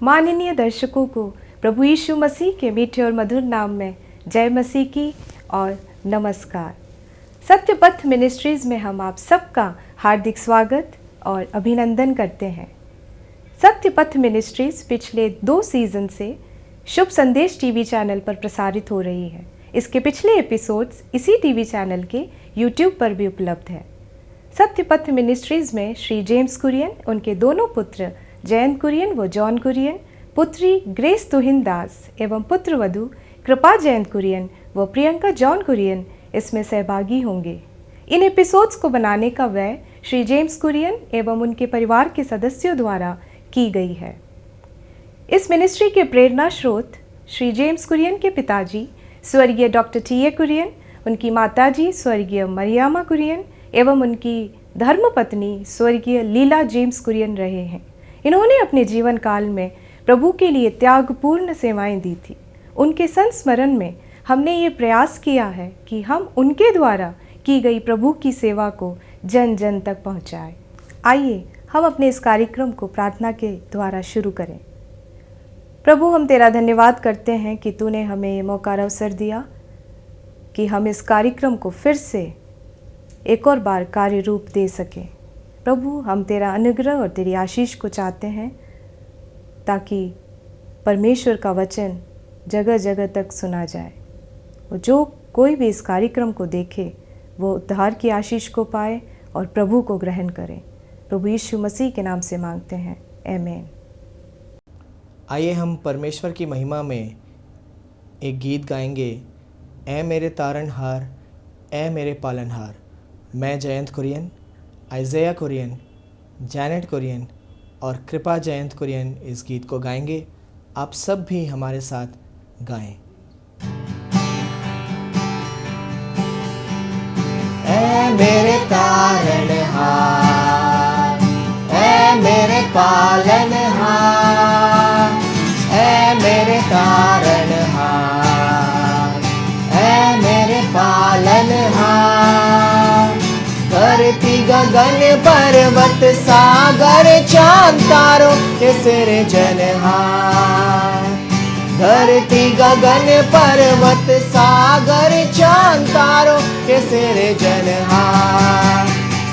माननीय दर्शकों को प्रभु यीशु मसीह के मीठे और मधुर नाम में जय मसीह की और नमस्कार। सत्यपथ मिनिस्ट्रीज में हम आप सबका हार्दिक स्वागत और अभिनंदन करते हैं। सत्यपथ मिनिस्ट्रीज पिछले 2 सीज़न से शुभ संदेश टीवी चैनल पर प्रसारित हो रही है। इसके पिछले एपिसोड्स इसी टीवी चैनल के यूट्यूब पर भी उपलब्ध है। सत्यपथ मिनिस्ट्रीज में श्री जेम्स कुरियन, उनके दोनों पुत्र जयंत कुरियन व जॉन कुरियन, पुत्री ग्रेस तुहिन दास एवं पुत्रवधू कृपा जयंत कुरियन व प्रियंका जॉन कुरियन इसमें सहभागी होंगे। इन एपिसोड्स को बनाने का व्यय श्री जेम्स कुरियन एवं उनके परिवार के सदस्यों द्वारा की गई है। इस मिनिस्ट्री के प्रेरणा स्रोत श्री जेम्स कुरियन के पिताजी स्वर्गीय डॉक्टर टी.ए. कुरियन, उनकी माताजी स्वर्गीय मरियामा कुरियन एवं उनकी धर्मपत्नी स्वर्गीय लीला जेम्स कुरियन रहे हैं। इन्होंने अपने जीवन काल में प्रभु के लिए त्यागपूर्ण सेवाएं दी थी। उनके संस्मरण में हमने ये प्रयास किया है कि हम उनके द्वारा की गई प्रभु की सेवा को जन जन तक पहुंचाएं। आइए हम अपने इस कार्यक्रम को प्रार्थना के द्वारा शुरू करें। प्रभु, हम तेरा धन्यवाद करते हैं कि तूने हमें ये मौका और अवसर दिया कि हम इस कार्यक्रम को फिर से एक और बार कार्य रूप दे सकें। प्रभु, हम तेरा अनुग्रह और तेरी आशीष को चाहते हैं ताकि परमेश्वर का वचन जगह जगह तक सुना जाए। और जो कोई भी इस कार्यक्रम को देखे वो उद्धार की आशीष को पाए और प्रभु को ग्रहण करें। प्रभु यीशु मसीह के नाम से मांगते हैं, आमीन। आइए हम परमेश्वर की महिमा में एक गीत गाएंगे। ऐ मेरे तारणहार, ऐ मेरे पालनहार। मैं जयंत कुरियन, आइज़ेया कुरियन, जैनेट कुरियन और कृपा जयंत कुरियन इस गीत को गाएंगे। आप सब भी हमारे साथ गाएं। ऐ मेरे तारणहार, ऐ मेरे पालनहार, ऐ मेरे तारणहार, ऐ मेरे पालनहार। धरती गगन पर्वत सागर चांद तारों के सृजनहार। धरती गगन पर्वत सागर चांद तारों के सृजनहार।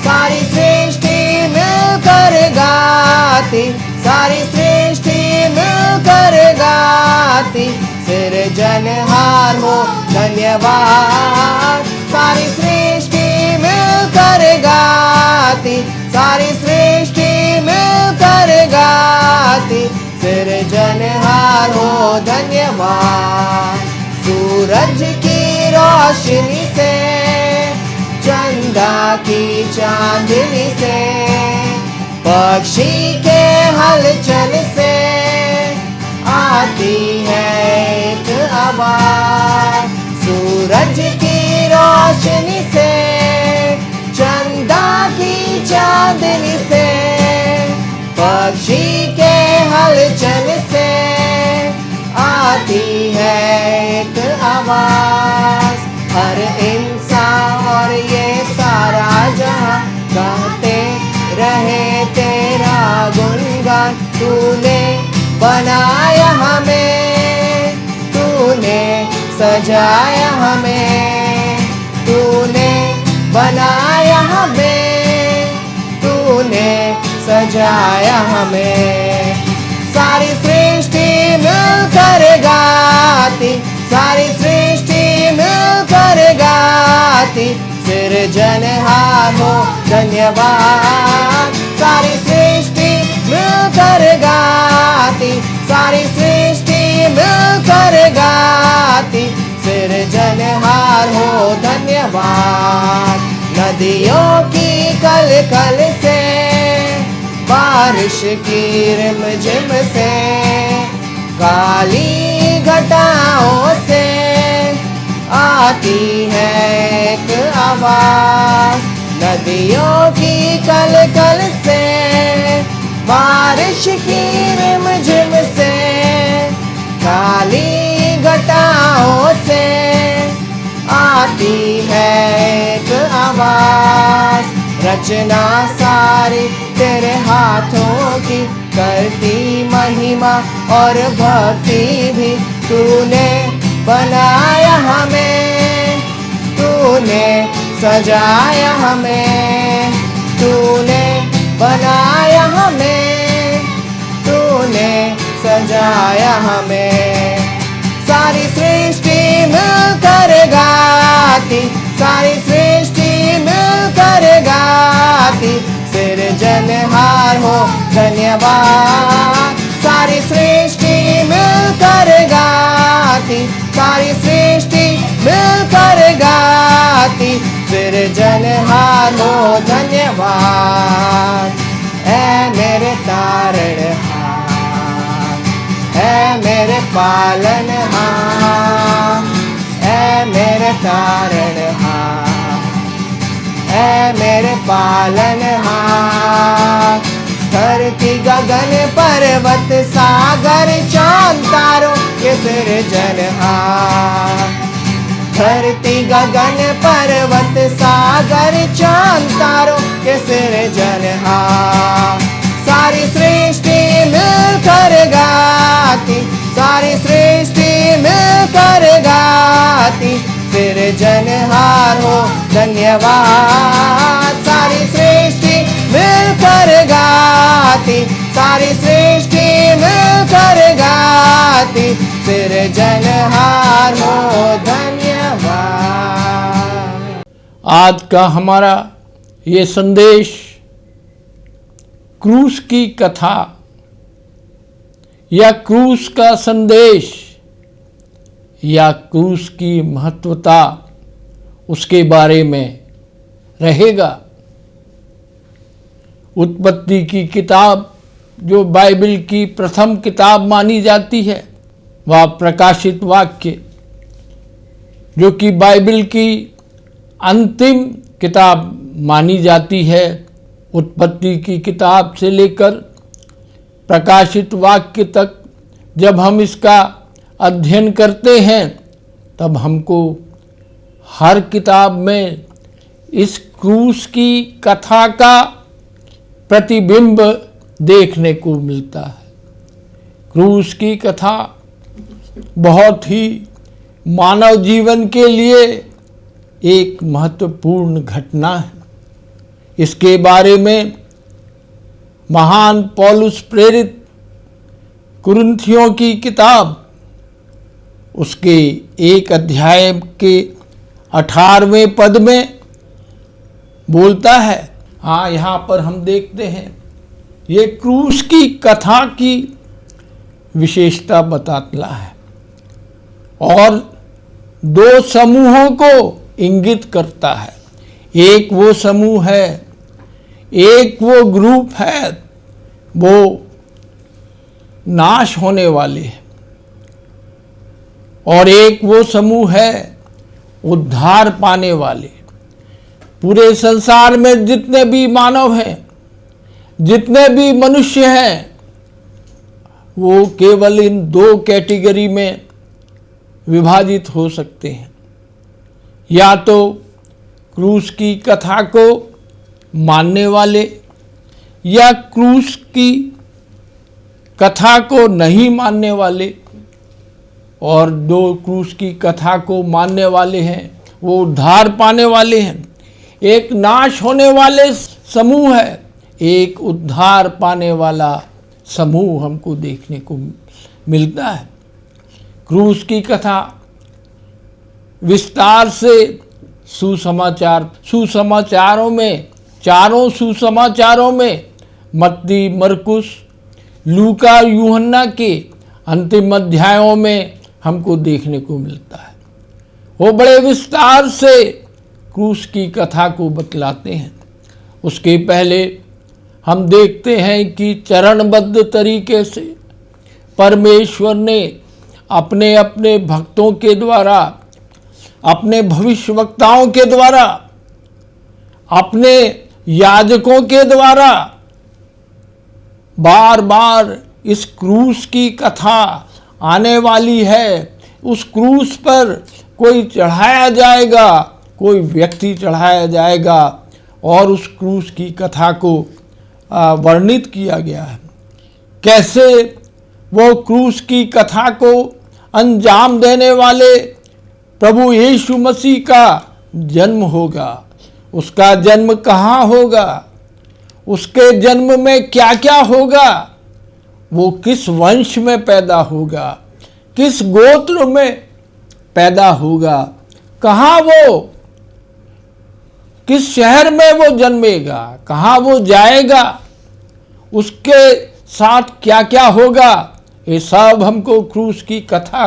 सारी सृष्टि मिलकर गाती, सारी सृष्टि मिलकर गाती, सृजनहार हो धन्यवाद। सारी सृष्टि मिलकर गाती, सारी सृष्टि मिलकर गाती, सृजनहार हो धन्यवाद। सूरज की रोशनी से, चंदा की चांदनी से, पक्षी के हलचल से आती है एक आवाज। सूरज की रोशनी से, चंदा की चांदनी से, पक्षी के हलचल से आती है एक आवाज। हर इंसान और ये सारा जहां गाते रहे तेरा गुणगान। तूने बनाया हमें, तूने सजाया हमें, तूने बनाया हमें, तूने सजाया हमें। सारी सृष्टि मिलकर गाती, सारी सृष्टि मिलकर गाती, सृजनहार हो धन्यवाद। सारी सृष्टि मिलकर गाती, सारी सृष्टि मिलकर गाती, सृजनहार हो धन्यवाद। नदियों की कल कल से, बारिश की रिमझिम से, काली घटाओं से आती है एक आवाज। नदियों की कल कल से, बारिश की रिमझिम से, काली घटाओं से आती है एक आवाज। रचना सारी तेरे हाथों की, करती महिमा और भक्ति भी तूने बनाया हमें, तूने सजाया हमें, तूने बनाया हमें, तूने सजाया हमें। सारी सृष्टि मिलकर गाती, सारी सृष्टि मिलकर गाती, सृजनहार हो धन्यवाद। सारी सृष्टि मिलकर गाती, सारी सृष्टि मिलकर गाती, सृजनहार हो धन्यवाद। ऐ मेरे तारणहार, ऐ मेरे पालनहार, ऐ मेरे तारणहार, ऐ मेरे पालनहार। धरती गगन पर्वत सागर चांद तारों के सृजनहार, धरती गगन पर्वत सागर चांद तारों के सृजनहार। सारी सृष्टि मिलकर गाती, सारी सृष्टि मिलकर गाती, सृजनहार हो धन्यवाद। सारी सृष्टि मिलकर गाती, सारी सृष्टि मिलकर गाती, सृजनहार हो धन्यवाद। आज का हमारा ये संदेश क्रूस की कथा या क्रूस का संदेश या क्रूस की महत्वता उसके बारे में रहेगा। उत्पत्ति की किताब जो बाइबल की प्रथम किताब मानी जाती है, वह प्रकाशित वाक्य जो कि बाइबल की अंतिम किताब मानी जाती है, उत्पत्ति की किताब से लेकर प्रकाशित वाक्य तक जब हम इसका अध्ययन करते हैं तब हमको हर किताब में इस क्रूस की कथा का प्रतिबिंब देखने को मिलता है। क्रूस की कथा बहुत ही मानव जीवन के लिए एक महत्वपूर्ण घटना है। इसके बारे में महान पौलुस प्रेरित कुरिन्थियों की किताब उसके 1 अध्याय के 18वें पद में बोलता है। हाँ, यहाँ पर हम देखते हैं ये क्रूस की कथा की विशेषता बताता है और 2 समूहों को इंगित करता है। एक वो समूह है, एक वो ग्रुप है, वो नाश होने वाले हैं, और एक वो समूह है उद्धार पाने वाले। पूरे संसार में जितने भी मानव हैं, जितने भी मनुष्य हैं, वो केवल इन 2 कैटेगरी में विभाजित हो सकते हैं। या तो क्रूस की कथा को मानने वाले या क्रूस की कथा को नहीं मानने वाले। और जो क्रूस की कथा को मानने वाले हैं वो उद्धार पाने वाले हैं। एक नाश होने वाले समूह है, एक उद्धार पाने वाला समूह हमको देखने को मिलता है। क्रूस की कथा विस्तार से सुसमाचारों में, चारों सुसमाचारों में, मत्ती, मरकुस, लूका, यूहन्ना के अंतिम अध्यायों में हमको देखने को मिलता है। वो बड़े विस्तार से क्रूस की कथा को बतलाते हैं। उसके पहले हम देखते हैं कि चरणबद्ध तरीके से परमेश्वर ने अपने अपने भक्तों के द्वारा, अपने भविष्यवक्ताओं के द्वारा, अपने याजकों के द्वारा बार बार इस क्रूस की कथा आने वाली है। उस क्रूस पर कोई चढ़ाया जाएगा, कोई व्यक्ति चढ़ाया जाएगा और उस क्रूस की कथा को वर्णित किया गया है। कैसे वो क्रूस की कथा को अंजाम देने वाले प्रभु यीशु मसीह का जन्म होगा। उसका जन्म कहाँ होगा, उसके जन्म में क्या क्या होगा, वो किस वंश में पैदा होगा, किस गोत्र में पैदा होगा, कहाँ वो, किस शहर में वो जन्मेगा, कहाँ वो जाएगा, उसके साथ क्या क्या होगा, ये सब हमको क्रूस की कथा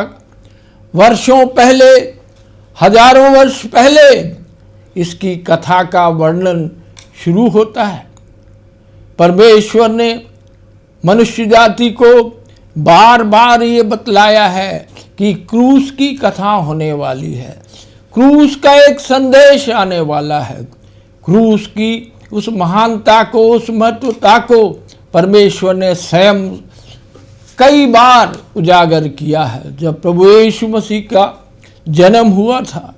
वर्षों पहले, हजारों वर्ष पहले इसकी कथा का वर्णन शुरू होता है। परमेश्वर ने मनुष्य जाति को बार बार ये बतलाया है कि क्रूस की कथा होने वाली है, क्रूस का एक संदेश आने वाला है। क्रूस की उस महानता को, उस महत्वता को परमेश्वर ने स्वयं कई बार उजागर किया है। जब प्रभु यीशु मसीह का जन्म हुआ था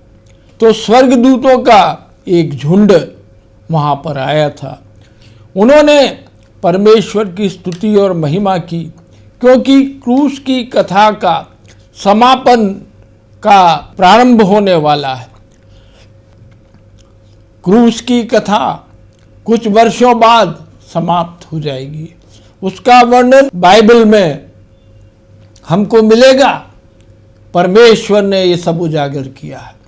तो स्वर्गदूतों का एक झुंड वहाँ पर आया था। उन्होंने परमेश्वर की स्तुति और महिमा की, क्योंकि क्रूस की कथा का समापन का प्रारंभ होने वाला है। क्रूस की कथा कुछ वर्षों बाद समाप्त हो जाएगी। उसका वर्णन बाइबल में हमको मिलेगा। परमेश्वर ने ये सब उजागर किया है।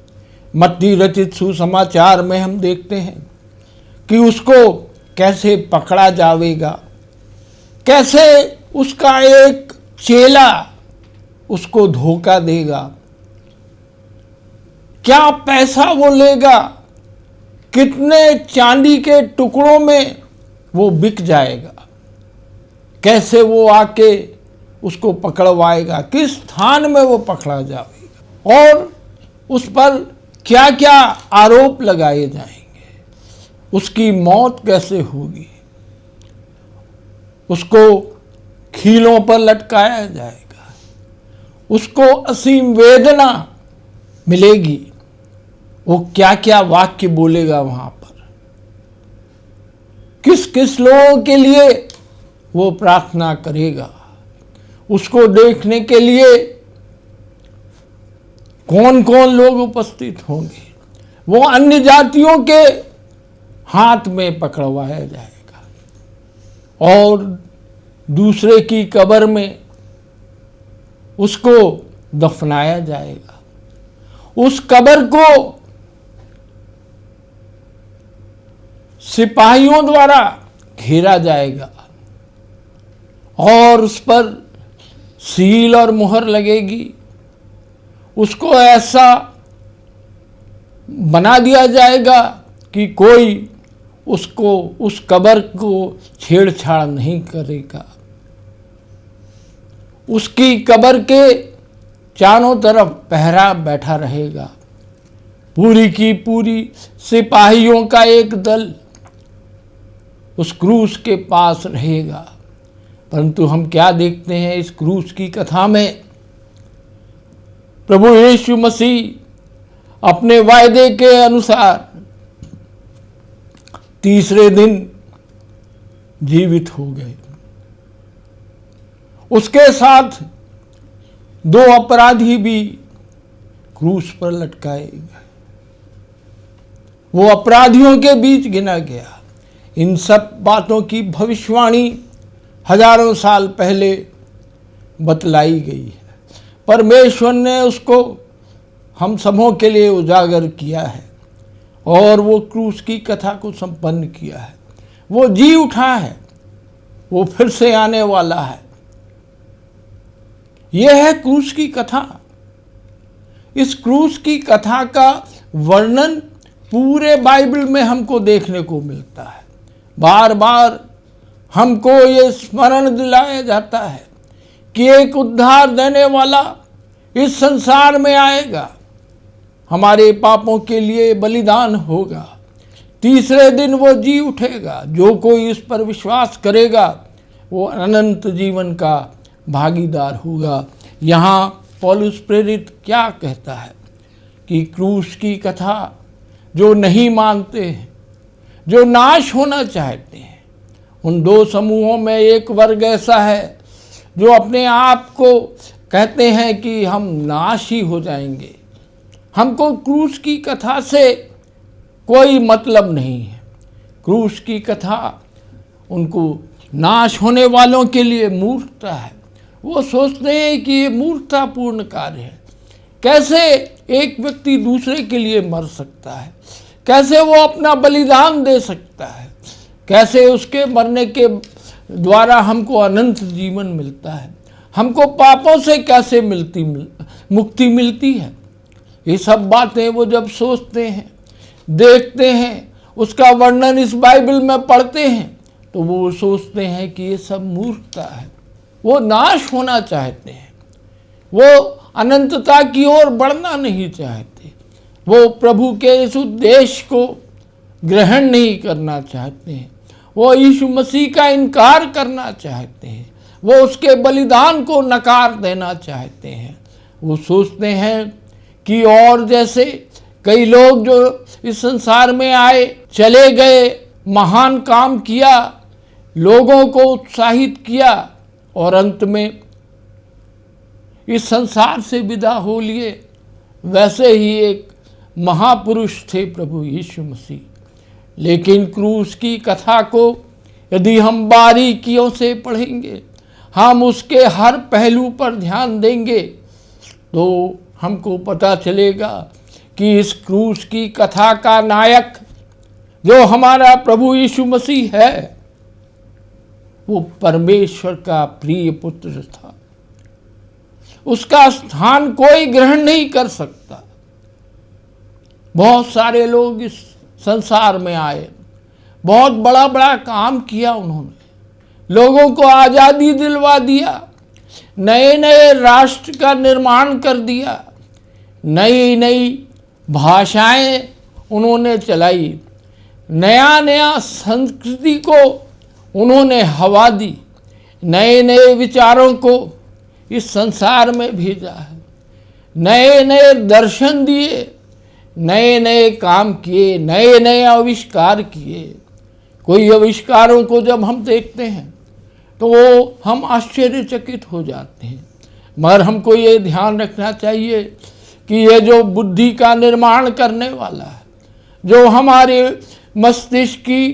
मत्ती रचित सुसमाचार में हम देखते हैं कि उसको कैसे पकड़ा जाएगा, कैसे उसका एक चेला उसको धोखा देगा, क्या पैसा वो लेगा, कितने चांदी के टुकड़ों में वो बिक जाएगा, कैसे वो आके उसको पकड़वाएगा, किस स्थान में वो पकड़ा जाएगा और उस पर क्या क्या आरोप लगाए जाएंगे, उसकी मौत कैसे होगी, उसको खीलों पर लटकाया जाएगा, उसको असीम वेदना मिलेगी, वो क्या क्या वाक्य बोलेगा वहां पर, किस किस लोगों के लिए वो प्रार्थना करेगा, उसको देखने के लिए कौन कौन लोग उपस्थित होंगे, वो अन्य जातियों के हाथ में पकड़वाया जाएगा और दूसरे की कब्र में उसको दफनाया जाएगा। उस कब्र को सिपाहियों द्वारा घेरा जाएगा और उस पर सील और मुहर लगेगी। उसको ऐसा बना दिया जाएगा कि कोई उसको, उस कब्र को छेड़छाड़ नहीं करेगा। उसकी कब्र के चारों तरफ पहरा बैठा रहेगा। पूरी की पूरी सिपाहियों का एक दल उस क्रूस के पास रहेगा। परंतु हम क्या देखते हैं इस क्रूस की कथा में, प्रभु यीशु मसीह अपने वायदे के अनुसार तीसरे दिन जीवित हो गए। उसके साथ दो अपराधी भी क्रूस पर लटकाए गए। वो अपराधियों के बीच गिना गया। इन सब बातों की भविष्यवाणी हजारों साल पहले बतलाई गई है। परमेश्वर ने उसको हम सबों के लिए उजागर किया है और वो क्रूस की कथा को संपन्न किया है। वो जी उठा है, वो फिर से आने वाला है। यह है क्रूस की कथा। इस क्रूस की कथा का वर्णन पूरे बाइबल में हमको देखने को मिलता है। बार बार हमको ये स्मरण दिलाया जाता है कि एक उद्धार देने वाला इस संसार में आएगा, हमारे पापों के लिए बलिदान होगा, तीसरे दिन वो जी उठेगा। जो कोई इस पर विश्वास करेगा वो अनंत जीवन का भागीदार होगा। यहाँ पौलुस प्रेरित क्या कहता है कि क्रूस की कथा जो नहीं मानते हैं, जो नाश होना चाहते हैं, उन दो समूहों में एक वर्ग ऐसा है जो अपने आप को कहते हैं कि हम नाश ही हो जाएंगे, हमको क्रूस की कथा से कोई मतलब नहीं है। क्रूस की कथा उनको नाश होने वालों के लिए मूर्खता है। वो सोचते हैं कि ये मूर्खतापूर्ण कार्य है। कैसे एक व्यक्ति दूसरे के लिए मर सकता है, कैसे वो अपना बलिदान दे सकता है, कैसे उसके मरने के द्वारा हमको अनंत जीवन मिलता है, हमको पापों से कैसे मुक्ति मिलती है। ये सब बातें वो जब सोचते हैं, देखते हैं, उसका वर्णन इस बाइबल में पढ़ते हैं, तो वो सोचते हैं कि ये सब मूर्खता है। वो नाश होना चाहते हैं, वो अनंतता की ओर बढ़ना नहीं चाहते, वो प्रभु के इस उद्देश्य को ग्रहण नहीं करना चाहते हैं, वो यीशु मसीह का इनकार करना चाहते हैं, वो उसके बलिदान को नकार देना चाहते हैं। वो सोचते हैं कि और जैसे कई लोग जो इस संसार में आए, चले गए, महान काम किया, लोगों को उत्साहित किया और अंत में इस संसार से विदा हो लिए, वैसे ही एक महापुरुष थे प्रभु यीशु मसीह। लेकिन क्रूस की कथा को यदि हम बारीकियों से पढ़ेंगे, हम उसके हर पहलू पर ध्यान देंगे, तो हमको पता चलेगा कि इस क्रूस की कथा का नायक जो हमारा प्रभु यीशु मसीह है, वो परमेश्वर का प्रिय पुत्र था। उसका स्थान कोई ग्रहण नहीं कर सकता। बहुत सारे लोग इस संसार में आए, बहुत बड़ा बड़ा काम किया उन्होंने, लोगों को आज़ादी दिलवा दिया, नए नए राष्ट्र का निर्माण कर दिया, नई नई भाषाएं उन्होंने चलाई, नया नया संस्कृति को उन्होंने हवा दी, नए नए विचारों को इस संसार में भेजा है, नए नए दर्शन दिए, नए नए काम किए, नए नए आविष्कार किए। कोई आविष्कारों को जब हम देखते हैं तो वो हम आश्चर्यचकित हो जाते हैं, मगर हमको ये ध्यान रखना चाहिए कि ये जो बुद्धि का निर्माण करने वाला है, जो हमारे मस्तिष्क की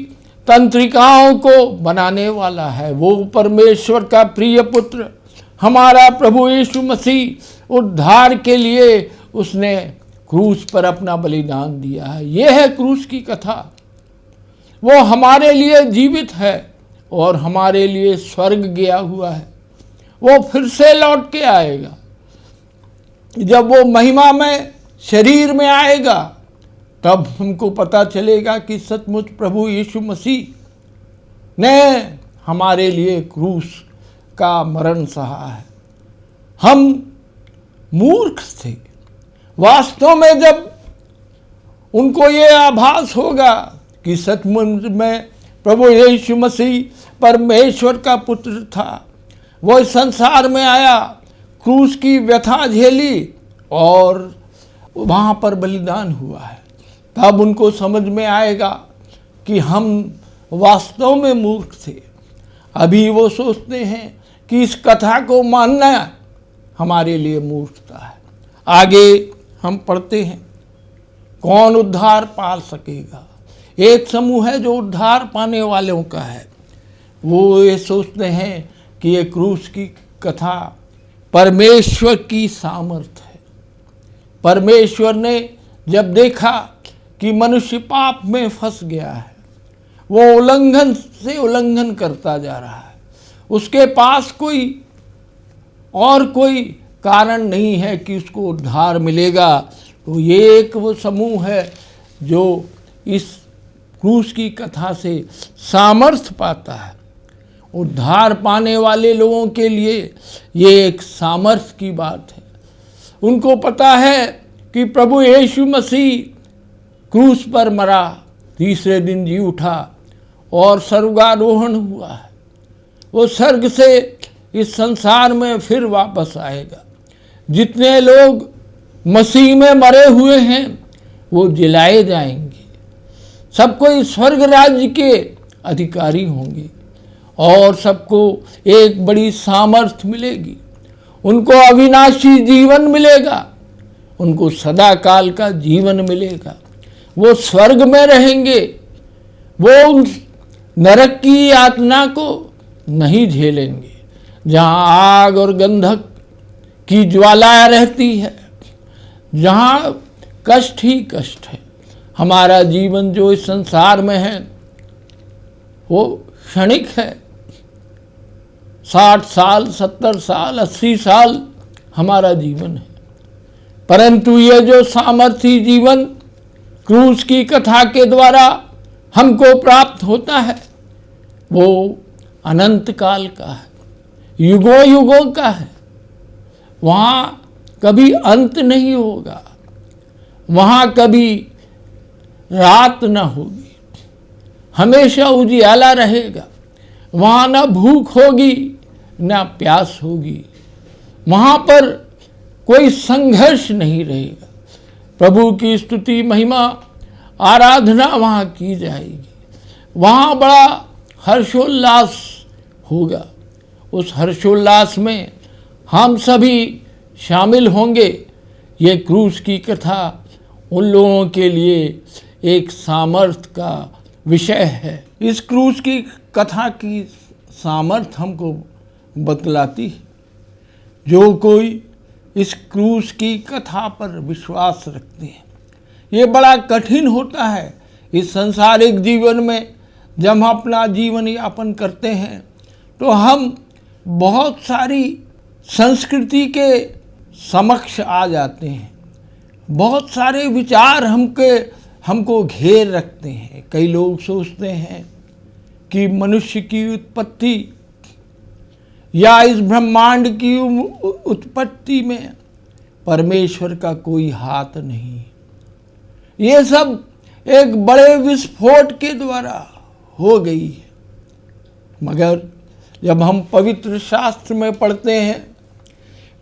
तंत्रिकाओं को बनाने वाला है, वो परमेश्वर का प्रिय पुत्र हमारा प्रभु यीशु मसीह उद्धार के लिए उसने क्रूस पर अपना बलिदान दिया है। ये है क्रूस की कथा। वो हमारे लिए जीवित है और हमारे लिए स्वर्ग गया हुआ है। वो फिर से लौट के आएगा। जब वो महिमा में शरीर में आएगा, तब हमको पता चलेगा कि सचमुच प्रभु यीशु मसीह ने हमारे लिए क्रूस का मरण सहा है। हम मूर्ख थे। वास्तव में जब उनको ये आभास होगा कि सचमुच में प्रभु यीशु मसीह परमेश्वर का पुत्र था, वो इस संसार में आया, क्रूस की व्यथा झेली और वहाँ पर बलिदान हुआ है, तब उनको समझ में आएगा कि हम वास्तव में मूर्ख थे। अभी वो सोचते हैं कि इस कथा को मानना हमारे लिए मूर्खता है। आगे हम पढ़ते हैं, कौन उद्धार पा सकेगा। एक समूह है जो उद्धार पाने वालों का है। वो ये सोचते हैं कि ये क्रूस की कथा परमेश्वर की सामर्थ है। परमेश्वर ने जब देखा कि मनुष्य पाप में फंस गया है, वो उल्लंघन से उल्लंघन करता जा रहा है, उसके पास कोई कारण नहीं है कि उसको उद्धार मिलेगा, तो ये एक वो समूह है जो इस क्रूस की कथा से सामर्थ्य पाता है। उद्धार पाने वाले लोगों के लिए ये एक सामर्थ्य की बात है। उनको पता है कि प्रभु यीशु मसीह क्रूस पर मरा, तीसरे दिन जी उठा और स्वर्गारोहण हुआ है। वो स्वर्ग से इस संसार में फिर वापस आएगा। जितने लोग मसीह में मरे हुए हैं वो जिलाए जाएंगे, सब कोई स्वर्ग राज्य के अधिकारी होंगे और सबको एक बड़ी सामर्थ मिलेगी। उनको अविनाशी जीवन मिलेगा, उनको सदा काल का जीवन मिलेगा। वो स्वर्ग में रहेंगे, वो उन नरक की यातना को नहीं झेलेंगे जहाँ आग और गंधक की ज्वाला रहती है, जहाँ कष्ट ही कष्ट है। हमारा जीवन जो इस संसार में है वो क्षणिक है। 60 साल, 70 साल, 80 साल हमारा जीवन है, परंतु ये जो सामर्थी जीवन क्रूस की कथा के द्वारा हमको प्राप्त होता है वो अनंत काल का है, युगों युगों का है। वहाँ कभी अंत नहीं होगा, वहाँ कभी रात न होगी, हमेशा उजियाला रहेगा। वहाँ न भूख होगी न प्यास होगी, वहाँ पर कोई संघर्ष नहीं रहेगा। प्रभु की स्तुति, महिमा, आराधना वहाँ की जाएगी। वहाँ बड़ा हर्षोल्लास होगा। उस हर्षोल्लास में हम सभी शामिल होंगे। ये क्रूस की कथा उन लोगों के लिए एक सामर्थ्य का विषय है। इस क्रूस की कथा की सामर्थ्य हमको बतलाती है। जो कोई इस क्रूस की कथा पर विश्वास रखते हैं, ये बड़ा कठिन होता है इस सांसारिक जीवन में। जब हम अपना जीवन यापन करते हैं तो हम बहुत सारी संस्कृति के समक्ष आ जाते हैं, बहुत सारे विचार हमको घेर रखते हैं। कई लोग सोचते हैं कि मनुष्य की उत्पत्ति या इस ब्रह्मांड की उत्पत्ति में परमेश्वर का कोई हाथ नहीं। ये सब एक बड़े विस्फोट के द्वारा हो गई है। मगर जब हम पवित्र शास्त्र में पढ़ते हैं,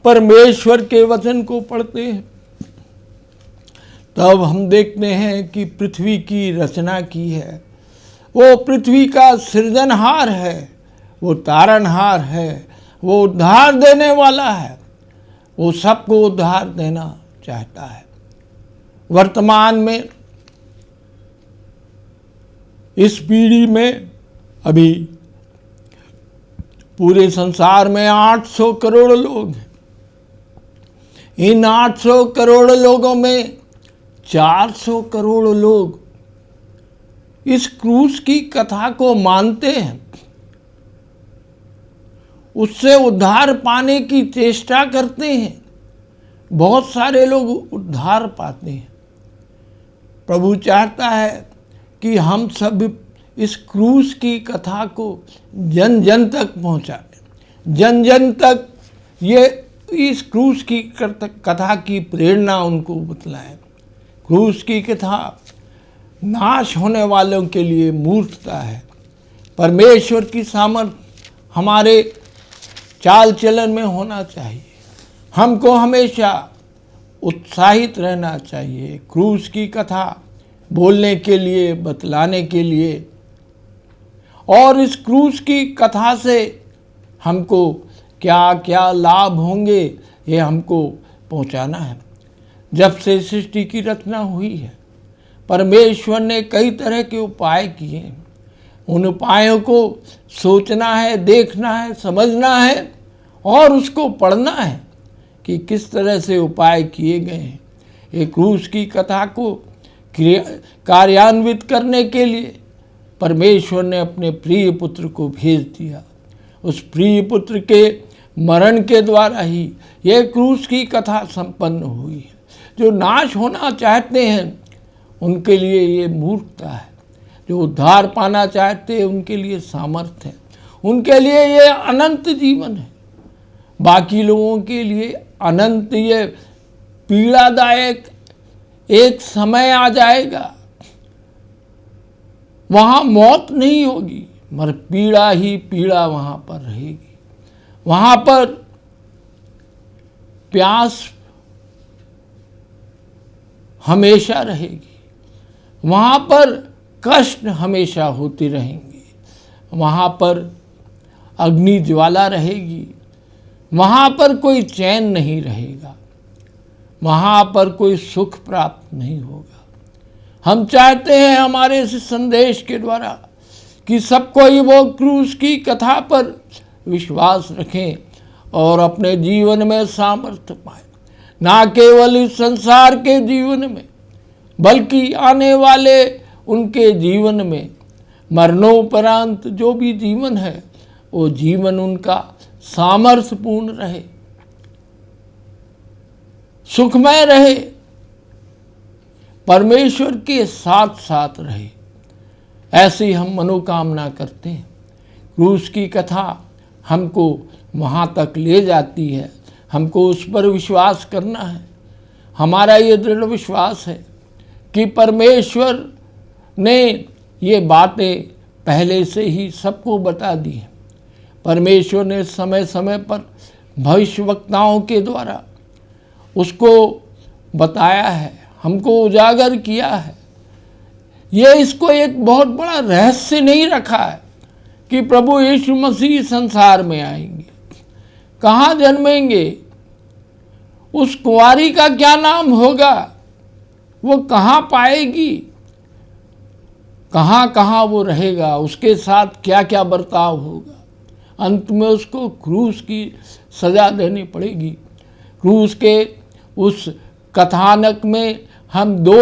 परमेश्वर के वचन को पढ़ते हैं, तब हम देखते हैं कि पृथ्वी की रचना की है। वो पृथ्वी का सृजनहार है, वो तारनहार है, वो उद्धार देने वाला है। वो सबको उद्धार देना चाहता है। वर्तमान में इस पीढ़ी में अभी पूरे संसार में 800 करोड़ लोग हैं। इन 800 करोड़ लोगों में 400 करोड़ लोग इस क्रूस की कथा को मानते हैं, उससे उद्धार पाने की चेष्टा करते हैं। बहुत सारे लोग उद्धार पाते हैं। प्रभु चाहता है कि हम सब इस क्रूस की कथा को जन जन तक पहुंचाएं, जन जन तक ये इस क्रूस की कथा की प्रेरणा उनको बतलाएं। क्रूस की कथा नाश होने वालों के लिए मूर्खता है। परमेश्वर की सामर्थ्य हमारे चाल चलन में होना चाहिए। हमको हमेशा उत्साहित रहना चाहिए क्रूस की कथा बोलने के लिए, बतलाने के लिए। और इस क्रूस की कथा से हमको क्या क्या लाभ होंगे ये हमको पहुंचाना है। जब से सृष्टि की रचना हुई है, परमेश्वर ने कई तरह के उपाय किए हैं। उन उपायों को सोचना है, देखना है, समझना है और उसको पढ़ना है कि किस तरह से उपाय किए गए हैं। एक क्रूस की कथा को कार्यान्वित करने के लिए परमेश्वर ने अपने प्रिय पुत्र को भेज दिया। उस प्रिय पुत्र के मरण के द्वारा ही यह क्रूस की कथा संपन्न हुई है। जो नाश होना चाहते हैं उनके लिए ये मूर्खता है, जो उद्धार पाना चाहते हैं उनके लिए सामर्थ्य है, उनके लिए ये अनंत जीवन है। बाकी लोगों के लिए अनंत ये पीड़ादायक एक समय आ जाएगा, वहाँ मौत नहीं होगी मगर पीड़ा ही पीड़ा वहाँ पर रहेगी। वहाँ पर प्यास हमेशा रहेगी, वहाँ पर कष्ट हमेशा होते रहेंगे, वहाँ पर अग्नि ज्वाला रहेगी, वहाँ पर कोई चैन नहीं रहेगा, वहाँ पर कोई सुख प्राप्त नहीं होगा। हम चाहते हैं हमारे इस संदेश के द्वारा कि सब कोई वो क्रूस की कथा पर विश्वास रखें और अपने जीवन में सामर्थ्य पाए, ना केवल इस संसार के जीवन में बल्कि आने वाले उनके जीवन में, मरणोपरांत जो भी जीवन है वो जीवन उनका सामर्थ्यपूर्ण रहे, सुखमय रहे, परमेश्वर के साथ साथ रहे। ऐसी हम मनोकामना करते हैं। क्रूस की कथा हमको वहाँ तक ले जाती है, हमको उस पर विश्वास करना है। हमारा ये दृढ़ विश्वास है कि परमेश्वर ने ये बातें पहले से ही सबको बता दी हैं। परमेश्वर ने समय समय पर भविष्यवक्ताओं के द्वारा उसको बताया है, हमको उजागर किया है। ये इसको एक बहुत बड़ा रहस्य नहीं रखा है कि प्रभु यीशु मसीह संसार में आएंगे, कहाँ जन्मेंगे, उस कुंवारी का क्या नाम होगा, वो कहाँ पाएगी, कहाँ कहाँ वो रहेगा, उसके साथ क्या क्या बर्ताव होगा। अंत में उसको क्रूस की सज़ा देनी पड़ेगी। क्रूस के उस कथानक में हम दो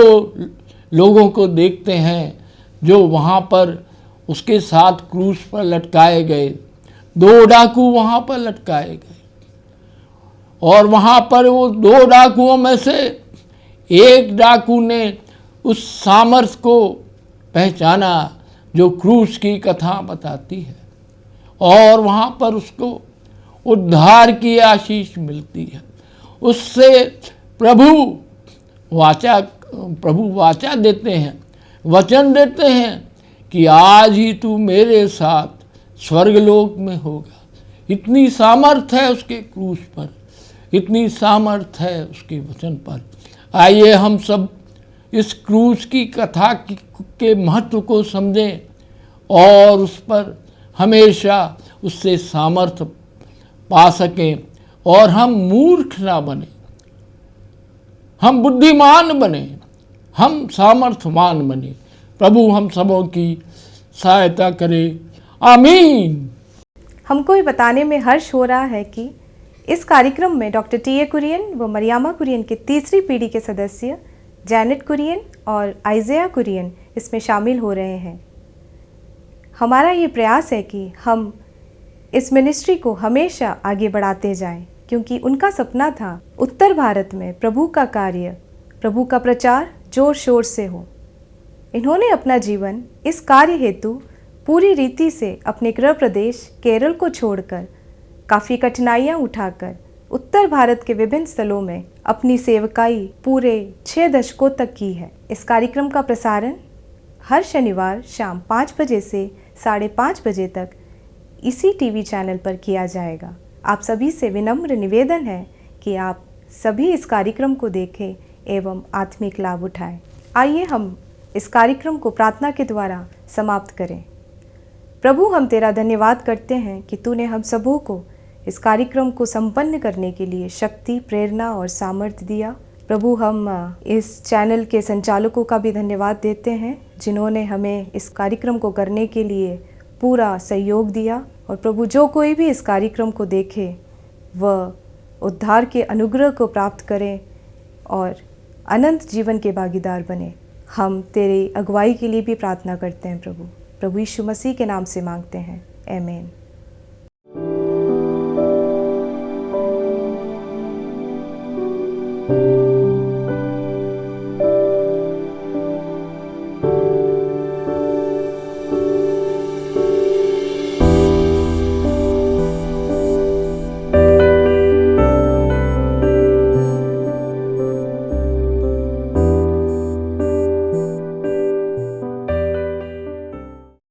लोगों को देखते हैं जो वहाँ पर उसके साथ क्रूस पर लटकाए गए। दो डाकू वहाँ पर लटकाए गए और वहाँ पर वो दो डाकुओं में से एक डाकू ने उस सामर्थ को पहचाना जो क्रूस की कथा बताती है और वहाँ पर उसको उद्धार की आशीष मिलती है। उससे प्रभु वाचा देते हैं, वचन देते हैं कि आज ही तू मेरे साथ स्वर्गलोक में होगा। इतनी सामर्थ्य है उसके क्रूस पर, इतनी सामर्थ्य है उसके वचन पर। आइए हम सब इस क्रूस की कथा के महत्व को समझें और उस पर हमेशा उससे सामर्थ्य पा सकें और हम मूर्ख ना बने, हम बुद्धिमान बने, हम सामर्थ्यवान बने। प्रभु हम सबों की सहायता करे। आमीन। हमको ये बताने में हर्ष हो रहा है कि इस कार्यक्रम में डॉक्टर टी.ए. कुरियन व मरियामा कुरियन के तीसरी पीढ़ी के सदस्य जैनेट कुरियन और आइज़िया कुरियन इसमें शामिल हो रहे हैं। हमारा ये प्रयास है कि हम इस मिनिस्ट्री को हमेशा आगे बढ़ाते जाएं, क्योंकि उनका सपना था उत्तर भारत में प्रभु का कार्य, प्रभु का प्रचार जोर शोर से हो। इन्होंने अपना जीवन इस कार्य हेतु पूरी रीति से अपने गृह प्रदेश केरल को छोड़कर काफ़ी कठिनाइयाँ उठाकर उत्तर भारत के विभिन्न स्थलों में अपनी सेवकाई पूरे 6 दशकों तक की है। इस कार्यक्रम का प्रसारण हर शनिवार शाम 5 बजे से 5:30 बजे तक इसी टीवी चैनल पर किया जाएगा। आप सभी से विनम्र निवेदन है कि आप सभी इस कार्यक्रम को देखें एवं आत्मिक लाभ उठाएं। आइए हम इस कार्यक्रम को प्रार्थना के द्वारा समाप्त करें। प्रभु, हम तेरा धन्यवाद करते हैं कि तूने हम सबों को इस कार्यक्रम को संपन्न करने के लिए शक्ति, प्रेरणा और सामर्थ्य दिया। प्रभु, हम इस चैनल के संचालकों का भी धन्यवाद देते हैं जिन्होंने हमें इस कार्यक्रम को करने के लिए पूरा सहयोग दिया। और प्रभु, जो कोई भी इस कार्यक्रम को देखे वह उद्धार के अनुग्रह को प्राप्त करें और अनंत जीवन के भागीदार बने। हम तेरी अगुवाई के लिए भी प्रार्थना करते हैं प्रभु यीशु मसीह के नाम से मांगते हैं, आमीन।